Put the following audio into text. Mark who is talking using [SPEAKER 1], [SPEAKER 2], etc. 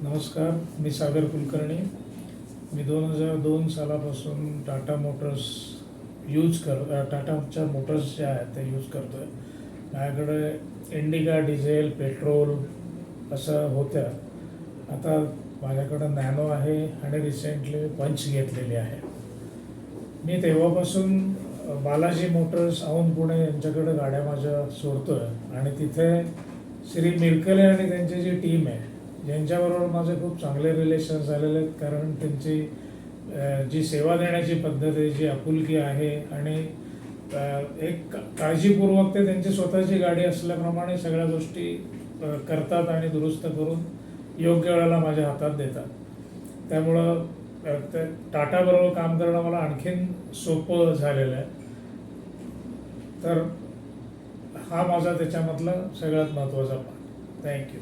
[SPEAKER 1] नमस्कार, मी सागर कुलकर्णी. मी 2002 सालापासून Tata Motors टाटाच्या Motors ज्या आहेत त्या यूज करतो आहे. माझ्याकडे इंडिका, डिझेल, पेट्रोल असं होत्या. आता माझ्याकडं नॅनो आहे आणि रिसेंटली पंच घेतलेली आहे. मी तेव्हापासून बालाजी मोटर्स, औंध पुणे यांच्याकडे गाड्या माझ्या सोडतो आहे आणि तिथे श्री मिरकले आणि त्यांची जी टीम आहे ज्यांच्याबरोबर माझे खूप चांगले रिलेशन्स झालेले आहेत. कारण त्यांची जी सेवा देण्याची पद्धत आहे, जी आपुलकी आहे आणि एक काळजीपूर्वक ते त्यांची स्वतःची गाडी असल्याप्रमाणे सगळ्या गोष्टी करतात आणि दुरुस्त करून योग्य वेळेला माझ्या हातात देतात. त्यामुळं ते टाटाबरोबर काम करणं मला आणखीन सोपं झालेलं आहे. तर हा माझा त्याच्यामधला सगळ्यात महत्त्वाचा पार्ट. थँक्यू.